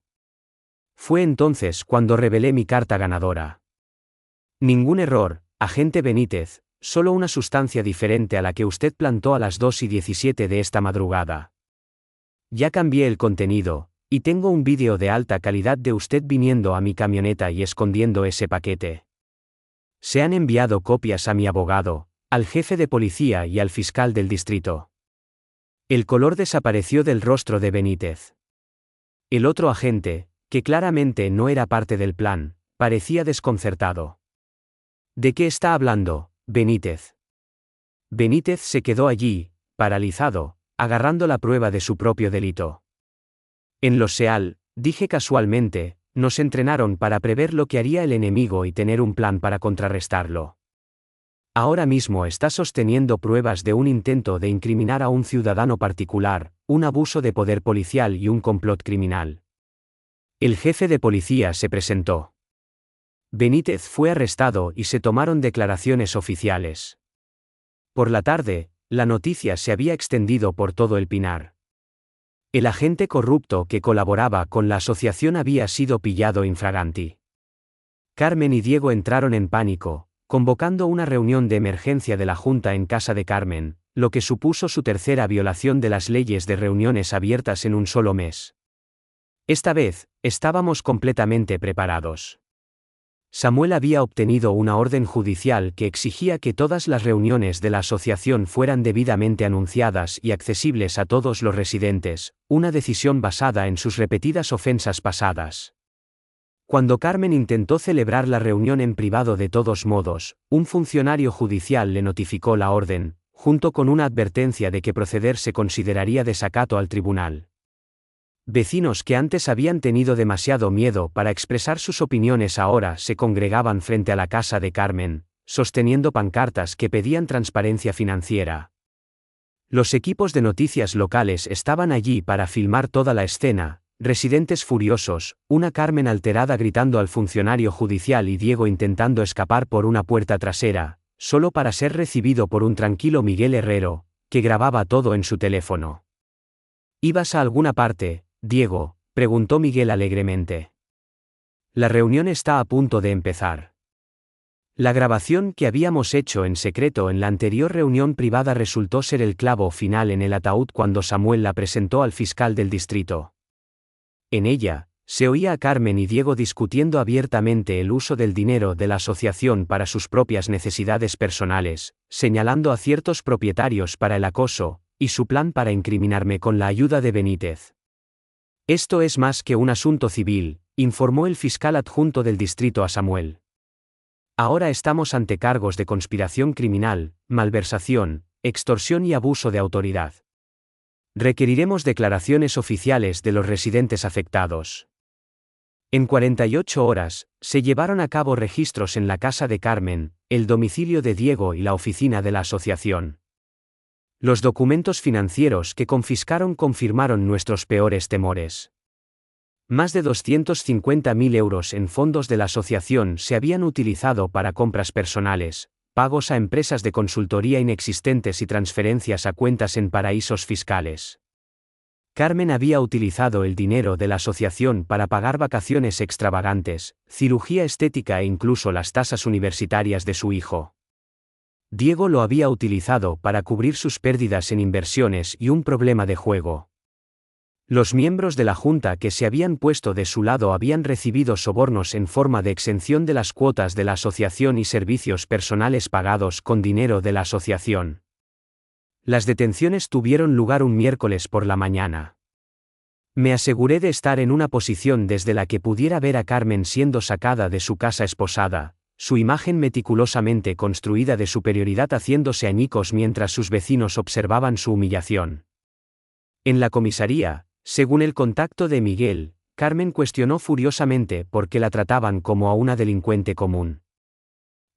A: Fue entonces cuando revelé mi carta ganadora. Ningún error, agente Benítez, solo una sustancia diferente a la que usted plantó a las 2:17 de esta madrugada. Ya cambié el contenido, y tengo un vídeo de alta calidad de usted viniendo a mi camioneta y escondiendo ese paquete. Se han enviado copias a mi abogado, al jefe de policía y al fiscal del distrito. El color desapareció del rostro de Benítez. El otro agente, que claramente no era parte del plan, parecía desconcertado. ¿De qué está hablando, Benítez? Benítez se quedó allí, paralizado, agarrando la prueba de su propio delito. En los SEAL, dije casualmente, nos entrenaron para prever lo que haría el enemigo y tener un plan para contrarrestarlo. Ahora mismo está sosteniendo pruebas de un intento de incriminar a un ciudadano particular, un abuso de poder policial y un complot criminal. El jefe de policía se presentó. Benítez fue arrestado y se tomaron declaraciones oficiales. Por la tarde, la noticia se había extendido por todo el Pinar. El agente corrupto que colaboraba con la asociación había sido pillado infraganti. Carmen y Diego entraron en pánico, convocando una reunión de emergencia de la Junta en casa de Carmen, lo que supuso su tercera violación de las leyes de reuniones abiertas en un solo mes. Esta vez, estábamos completamente preparados. Samuel había obtenido una orden judicial que exigía que todas las reuniones de la asociación fueran debidamente anunciadas y accesibles a todos los residentes, una decisión basada en sus repetidas ofensas pasadas. Cuando Carmen intentó celebrar la reunión en privado de todos modos, un funcionario judicial le notificó la orden, junto con una advertencia de que proceder se consideraría desacato al tribunal. Vecinos que antes habían tenido demasiado miedo para expresar sus opiniones ahora se congregaban frente a la casa de Carmen, sosteniendo pancartas que pedían transparencia financiera. Los equipos de noticias locales estaban allí para filmar toda la escena, residentes furiosos, una Carmen alterada gritando al funcionario judicial y Diego intentando escapar por una puerta trasera, solo para ser recibido por un tranquilo Miguel Herrero, que grababa todo en su teléfono. ¿Ibas a alguna parte, Diego?, preguntó Miguel alegremente. La reunión está a punto de empezar. La grabación que habíamos hecho en secreto en la anterior reunión privada resultó ser el clavo final en el ataúd cuando Samuel la presentó al fiscal del distrito. En ella, se oía a Carmen y Diego discutiendo abiertamente el uso del dinero de la asociación para sus propias necesidades personales, señalando a ciertos propietarios para el acoso, y su plan para incriminarme con la ayuda de Benítez. Esto es más que un asunto civil, informó el fiscal adjunto del distrito a Samuel. Ahora estamos ante cargos de conspiración criminal, malversación, extorsión y abuso de autoridad. Requeriremos declaraciones oficiales de los residentes afectados. En 48 horas, se llevaron a cabo registros en la casa de Carmen, el domicilio de Diego y la oficina de la asociación. Los documentos financieros que confiscaron confirmaron nuestros peores temores. Más de 250.000 euros en fondos de la asociación se habían utilizado para compras personales, pagos a empresas de consultoría inexistentes y transferencias a cuentas en paraísos fiscales. Carmen había utilizado el dinero de la asociación para pagar vacaciones extravagantes, cirugía estética e incluso las tasas universitarias de su hijo. Diego lo había utilizado para cubrir sus pérdidas en inversiones y un problema de juego. Los miembros de la Junta que se habían puesto de su lado habían recibido sobornos en forma de exención de las cuotas de la asociación y servicios personales pagados con dinero de la asociación. Las detenciones tuvieron lugar un miércoles por la mañana. Me aseguré de estar en una posición desde la que pudiera ver a Carmen siendo sacada de su casa esposada, su imagen meticulosamente construida de superioridad haciéndose añicos mientras sus vecinos observaban su humillación. En la comisaría, según el contacto de Miguel, Carmen cuestionó furiosamente por qué la trataban como a una delincuente común.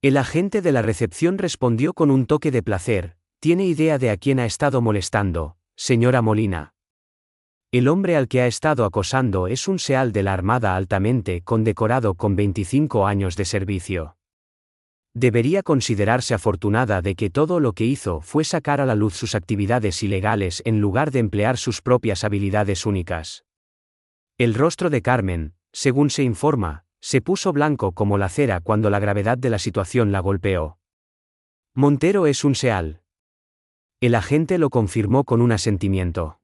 A: El agente de la recepción respondió con un toque de placer: ¿tiene idea de a quién ha estado molestando, señora Molina? El hombre al que ha estado acosando es un SEAL de la Armada altamente condecorado con 25 años de servicio. Debería considerarse afortunada de que todo lo que hizo fue sacar a la luz sus actividades ilegales en lugar de emplear sus propias habilidades únicas. El rostro de Carmen, según se informa, se puso blanco como la cera cuando la gravedad de la situación la golpeó. Montero es un SEAL. El agente lo confirmó con un asentimiento.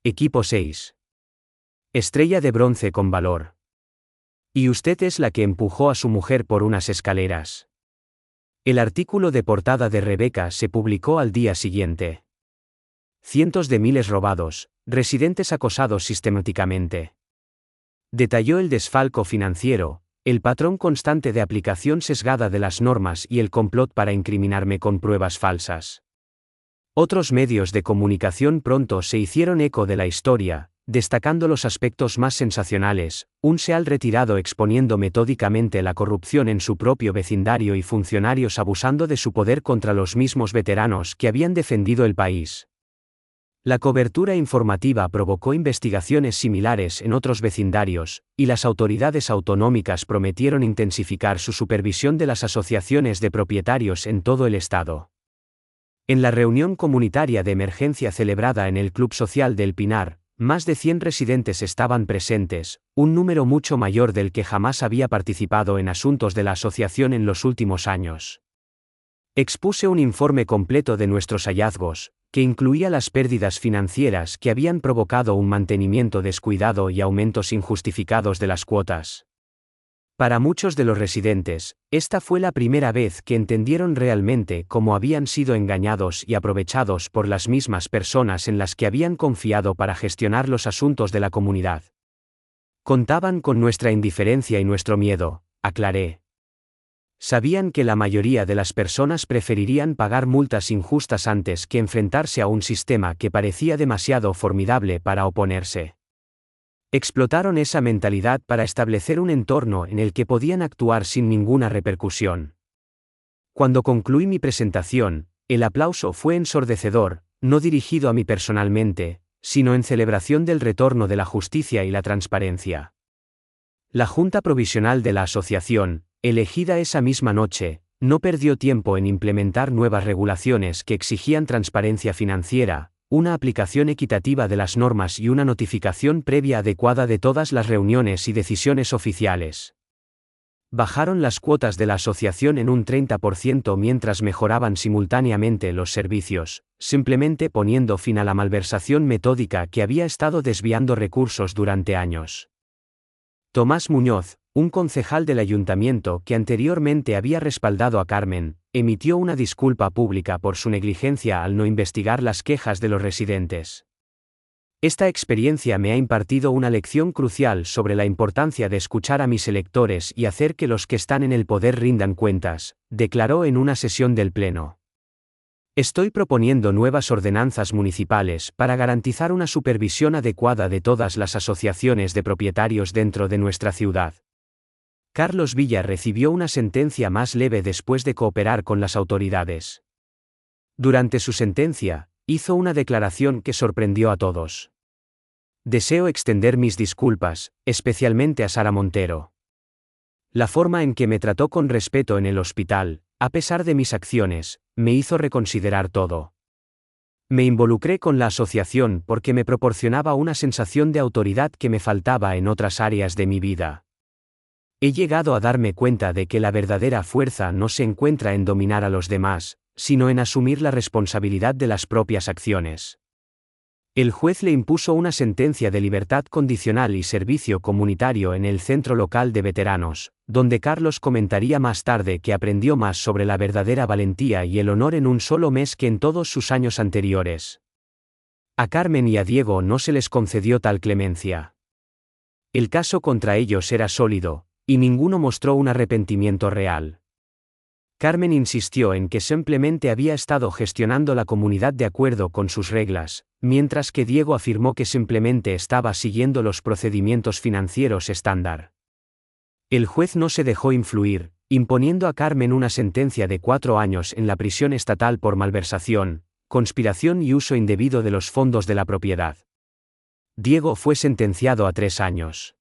A: Equipo 6. Estrella de bronce con valor. Y usted es la que empujó a su mujer por unas escaleras. El artículo de portada de Rebeca se publicó al día siguiente. Cientos de miles robados, residentes acosados sistemáticamente. Detalló el desfalco financiero, el patrón constante de aplicación sesgada de las normas y el complot para incriminarme con pruebas falsas. Otros medios de comunicación pronto se hicieron eco de la historia, destacando los aspectos más sensacionales: un SEAL retirado exponiendo metódicamente la corrupción en su propio vecindario y funcionarios abusando de su poder contra los mismos veteranos que habían defendido el país. La cobertura informativa provocó investigaciones similares en otros vecindarios, y las autoridades autonómicas prometieron intensificar su supervisión de las asociaciones de propietarios en todo el estado. En la reunión comunitaria de emergencia celebrada en el Club Social del Pinar, más de 100 residentes estaban presentes, un número mucho mayor del que jamás había participado en asuntos de la asociación en los últimos años. Expuse un informe completo de nuestros hallazgos, que incluía las pérdidas financieras que habían provocado un mantenimiento descuidado y aumentos injustificados de las cuotas. Para muchos de los residentes, esta fue la primera vez que entendieron realmente cómo habían sido engañados y aprovechados por las mismas personas en las que habían confiado para gestionar los asuntos de la comunidad. Contaban con nuestra indiferencia y nuestro miedo, aclaré. Sabían que la mayoría de las personas preferirían pagar multas injustas antes que enfrentarse a un sistema que parecía demasiado formidable para oponerse. Explotaron esa mentalidad para establecer un entorno en el que podían actuar sin ninguna repercusión. Cuando concluí mi presentación, el aplauso fue ensordecedor, no dirigido a mí personalmente, sino en celebración del retorno de la justicia y la transparencia. La Junta Provisional de la Asociación, elegida esa misma noche, no perdió tiempo en implementar nuevas regulaciones que exigían transparencia financiera, una aplicación equitativa de las normas y una notificación previa adecuada de todas las reuniones y decisiones oficiales. Bajaron las cuotas de la asociación en un 30% mientras mejoraban simultáneamente los servicios, simplemente poniendo fin a la malversación metódica que había estado desviando recursos durante años. Tomás Muñoz, un concejal del ayuntamiento que anteriormente había respaldado a Carmen, emitió una disculpa pública por su negligencia al no investigar las quejas de los residentes. Esta experiencia me ha impartido una lección crucial sobre la importancia de escuchar a mis electores y hacer que los que están en el poder rindan cuentas, declaró en una sesión del Pleno. Estoy proponiendo nuevas ordenanzas municipales para garantizar una supervisión adecuada de todas las asociaciones de propietarios dentro de nuestra ciudad. Carlos Villa recibió una sentencia más leve después de cooperar con las autoridades. Durante su sentencia, hizo una declaración que sorprendió a todos. Deseo extender mis disculpas, especialmente a Sara Montero. La forma en que me trató con respeto en el hospital, a pesar de mis acciones, me hizo reconsiderar todo. Me involucré con la asociación porque me proporcionaba una sensación de autoridad que me faltaba en otras áreas de mi vida. He llegado a darme cuenta de que la verdadera fuerza no se encuentra en dominar a los demás, sino en asumir la responsabilidad de las propias acciones. El juez le impuso una sentencia de libertad condicional y servicio comunitario en el centro local de veteranos, donde Carlos comentaría más tarde que aprendió más sobre la verdadera valentía y el honor en un solo mes que en todos sus años anteriores. A Carmen y a Diego no se les concedió tal clemencia. El caso contra ellos era sólido, y ninguno mostró un arrepentimiento real. Carmen insistió en que simplemente había estado gestionando la comunidad de acuerdo con sus reglas, mientras que Diego afirmó que simplemente estaba siguiendo los procedimientos financieros estándar. El juez no se dejó influir, imponiendo a Carmen una sentencia de 4 años en la prisión estatal por malversación, conspiración y uso indebido de los fondos de la propiedad. Diego fue sentenciado a 3 años.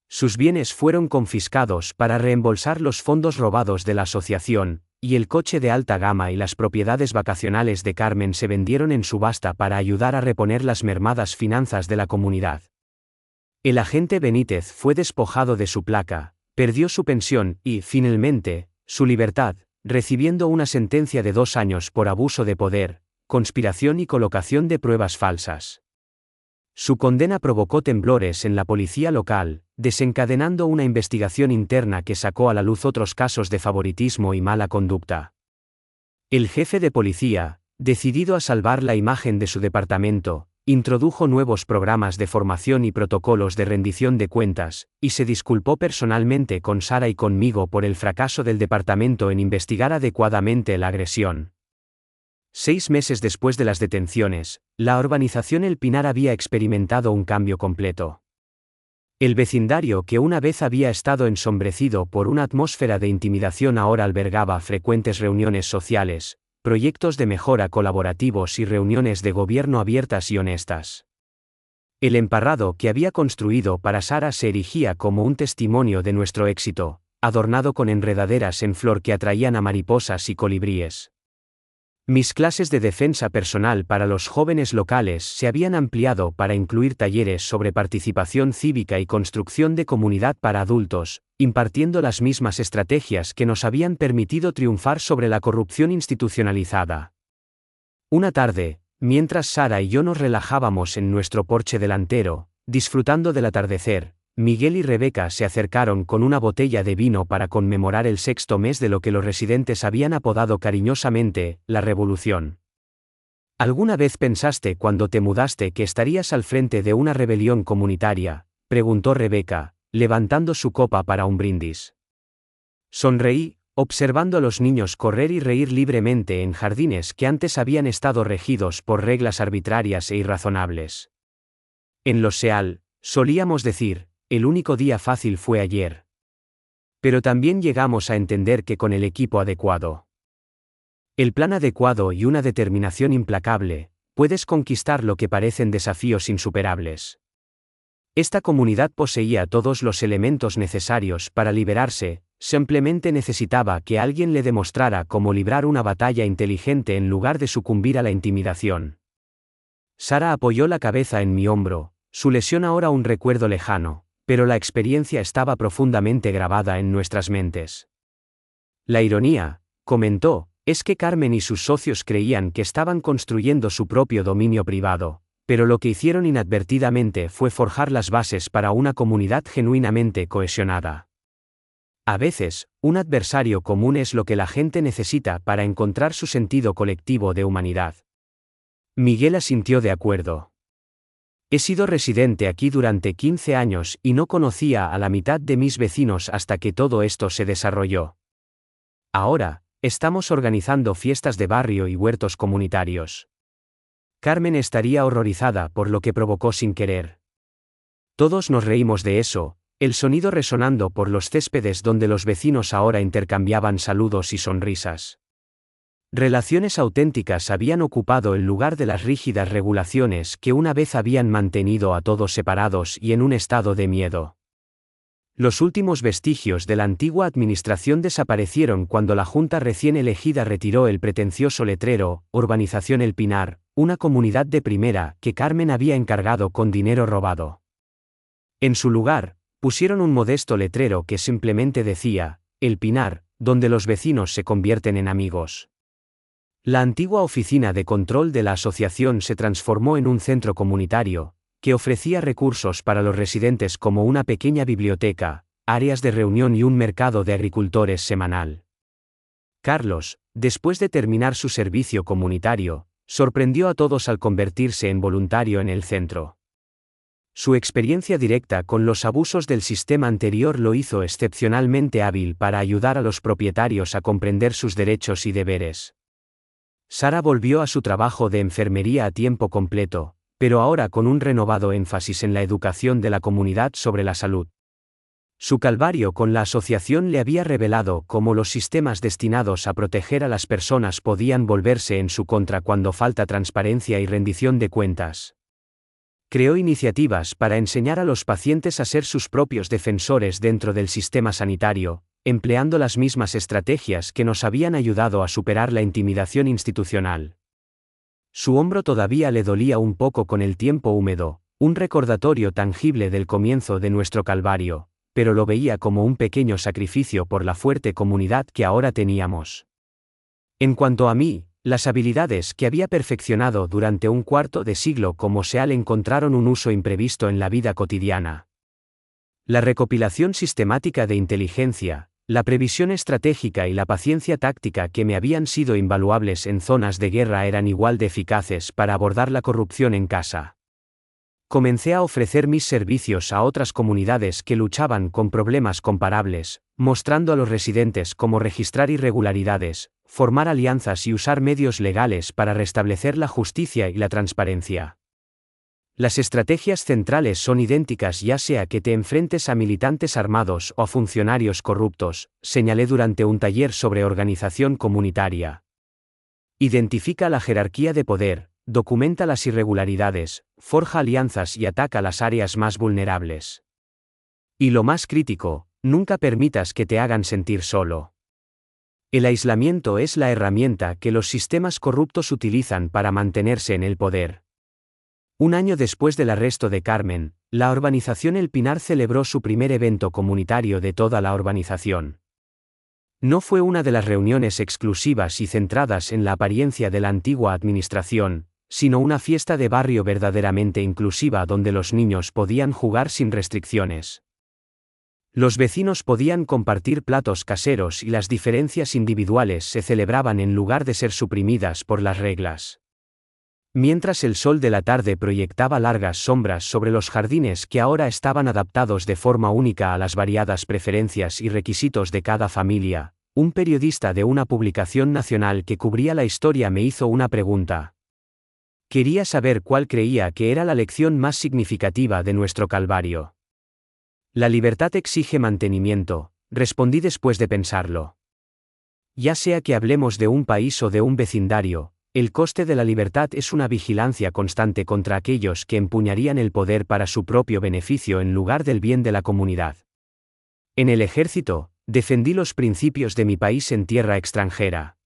A: Sus bienes fueron confiscados para reembolsar los fondos robados de la asociación, y el coche de alta gama y las propiedades vacacionales de Carmen se vendieron en subasta para ayudar a reponer las mermadas finanzas de la comunidad. El agente Benítez fue despojado de su placa, perdió su pensión y, finalmente, su libertad, recibiendo una sentencia de 2 años por abuso de poder, conspiración y colocación de pruebas falsas. Su condena provocó temblores en la policía local, desencadenando una investigación interna que sacó a la luz otros casos de favoritismo y mala conducta. El jefe de policía, decidido a salvar la imagen de su departamento, introdujo nuevos programas de formación y protocolos de rendición de cuentas, y se disculpó personalmente con Sara y conmigo por el fracaso del departamento en investigar adecuadamente la agresión. 6 meses después de las detenciones, la urbanización El Pinar había experimentado un cambio completo. El vecindario que una vez había estado ensombrecido por una atmósfera de intimidación ahora albergaba frecuentes reuniones sociales, proyectos de mejora colaborativos y reuniones de gobierno abiertas y honestas. El emparrado que había construido para Sara se erigía como un testimonio de nuestro éxito, adornado con enredaderas en flor que atraían a mariposas y colibríes. Mis clases de defensa personal para los jóvenes locales se habían ampliado para incluir talleres sobre participación cívica y construcción de comunidad para adultos, impartiendo las mismas estrategias que nos habían permitido triunfar sobre la corrupción institucionalizada. Una tarde, mientras Sara y yo nos relajábamos en nuestro porche delantero, disfrutando del atardecer, Miguel y Rebeca se acercaron con una botella de vino para conmemorar el sexto mes de lo que los residentes habían apodado cariñosamente, la Revolución. ¿Alguna vez pensaste cuando te mudaste que estarías al frente de una rebelión comunitaria?, preguntó Rebeca, levantando su copa para un brindis. Sonreí, observando a los niños correr y reír libremente en jardines que antes habían estado regidos por reglas arbitrarias e irrazonables. En Los Seal, solíamos decir, el único día fácil fue ayer. Pero también llegamos a entender que con el equipo adecuado, el plan adecuado y una determinación implacable, puedes conquistar lo que parecen desafíos insuperables. Esta comunidad poseía todos los elementos necesarios para liberarse, simplemente necesitaba que alguien le demostrara cómo librar una batalla inteligente en lugar de sucumbir a la intimidación. Sara apoyó la cabeza en mi hombro, su lesión ahora un recuerdo lejano, pero la experiencia estaba profundamente grabada en nuestras mentes. La ironía, comentó, es que Carmen y sus socios creían que estaban construyendo su propio dominio privado, pero lo que hicieron inadvertidamente fue forjar las bases para una comunidad genuinamente cohesionada. A veces, un adversario común es lo que la gente necesita para encontrar su sentido colectivo de humanidad. Miguel asintió de acuerdo. He sido residente aquí durante 15 años y no conocía a la mitad de mis vecinos hasta que todo esto se desarrolló. Ahora, estamos organizando fiestas de barrio y huertos comunitarios. Carmen estaría horrorizada por lo que provocó sin querer. Todos nos reímos de eso, el sonido resonando por los céspedes donde los vecinos ahora intercambiaban saludos y sonrisas. Relaciones auténticas habían ocupado el lugar de las rígidas regulaciones que una vez habían mantenido a todos separados y en un estado de miedo. Los últimos vestigios de la antigua administración desaparecieron cuando la junta recién elegida retiró el pretencioso letrero, Urbanización El Pinar, una comunidad de primera que Carmen había encargado con dinero robado. En su lugar, pusieron un modesto letrero que simplemente decía, El Pinar, donde los vecinos se convierten en amigos. La antigua oficina de control de la asociación se transformó en un centro comunitario, que ofrecía recursos para los residentes como una pequeña biblioteca, áreas de reunión y un mercado de agricultores semanal. Carlos, después de terminar su servicio comunitario, sorprendió a todos al convertirse en voluntario en el centro. Su experiencia directa con los abusos del sistema anterior lo hizo excepcionalmente hábil para ayudar a los propietarios a comprender sus derechos y deberes. Sara volvió a su trabajo de enfermería a tiempo completo, pero ahora con un renovado énfasis en la educación de la comunidad sobre la salud. Su calvario con la asociación le había revelado cómo los sistemas destinados a proteger a las personas podían volverse en su contra cuando falta transparencia y rendición de cuentas. Creó iniciativas para enseñar a los pacientes a ser sus propios defensores dentro del sistema sanitario, empleando las mismas estrategias que nos habían ayudado a superar la intimidación institucional. Su hombro todavía le dolía un poco con el tiempo húmedo, un recordatorio tangible del comienzo de nuestro calvario, pero lo veía como un pequeño sacrificio por la fuerte comunidad que ahora teníamos. En cuanto a mí, las habilidades que había perfeccionado durante un cuarto de siglo como SEAL encontraron un uso imprevisto en la vida cotidiana. La recopilación sistemática de inteligencia, la previsión estratégica y la paciencia táctica que me habían sido invaluables en zonas de guerra eran igual de eficaces para abordar la corrupción en casa. Comencé a ofrecer mis servicios a otras comunidades que luchaban con problemas comparables, mostrando a los residentes cómo registrar irregularidades, formar alianzas y usar medios legales para restablecer la justicia y la transparencia. Las estrategias centrales son idénticas ya sea que te enfrentes a militantes armados o a funcionarios corruptos, señalé durante un taller sobre organización comunitaria. Identifica la jerarquía de poder, documenta las irregularidades, forja alianzas y ataca las áreas más vulnerables. Y lo más crítico, nunca permitas que te hagan sentir solo. El aislamiento es la herramienta que los sistemas corruptos utilizan para mantenerse en el poder. Un año después del arresto de Carmen, la urbanización El Pinar celebró su primer evento comunitario de toda la urbanización. No fue una de las reuniones exclusivas y centradas en la apariencia de la antigua administración, sino una fiesta de barrio verdaderamente inclusiva donde los niños podían jugar sin restricciones. Los vecinos podían compartir platos caseros y las diferencias individuales se celebraban en lugar de ser suprimidas por las reglas. Mientras el sol de la tarde proyectaba largas sombras sobre los jardines que ahora estaban adaptados de forma única a las variadas preferencias y requisitos de cada familia, un periodista de una publicación nacional que cubría la historia me hizo una pregunta. Quería saber cuál creía que era la lección más significativa de nuestro calvario. La libertad exige mantenimiento, respondí después de pensarlo. Ya sea que hablemos de un país o de un vecindario, el coste de la libertad es una vigilancia constante contra aquellos que empuñarían el poder para su propio beneficio en lugar del bien de la comunidad. En el ejército, defendí los principios de mi país en tierra extranjera.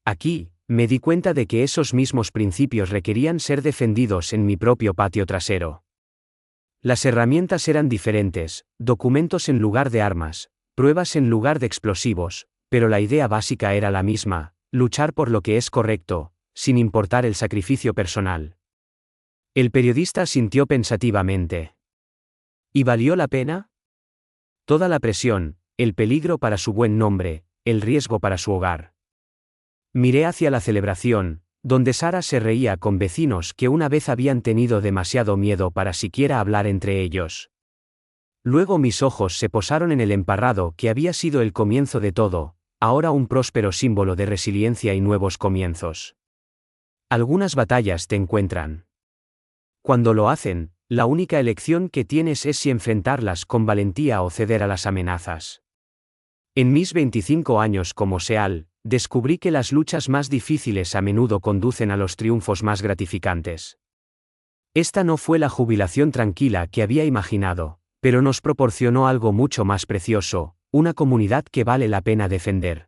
A: Aquí, me di cuenta de que esos mismos principios requerían ser defendidos en mi propio patio trasero. Las herramientas eran diferentes, documentos en lugar de armas, pruebas en lugar de explosivos, pero la idea básica era la misma: luchar por lo que es correcto, sin importar el sacrificio personal. El periodista asintió pensativamente. ¿Y valió la pena? Toda la presión, el peligro para su buen nombre, el riesgo para su hogar. Miré hacia la celebración, donde Sara se reía con vecinos que una vez habían tenido demasiado miedo para siquiera hablar entre ellos. Luego mis ojos se posaron en el emparrado que había sido el comienzo de todo, ahora un próspero símbolo de resiliencia y nuevos comienzos. Algunas batallas te encuentran. Cuando lo hacen, la única elección que tienes es si enfrentarlas con valentía o ceder a las amenazas. En mis 25 años como SEAL, descubrí que las luchas más difíciles a menudo conducen a los triunfos más gratificantes. Esta no fue la jubilación tranquila que había imaginado, pero nos proporcionó algo mucho más precioso: una comunidad que vale la pena defender.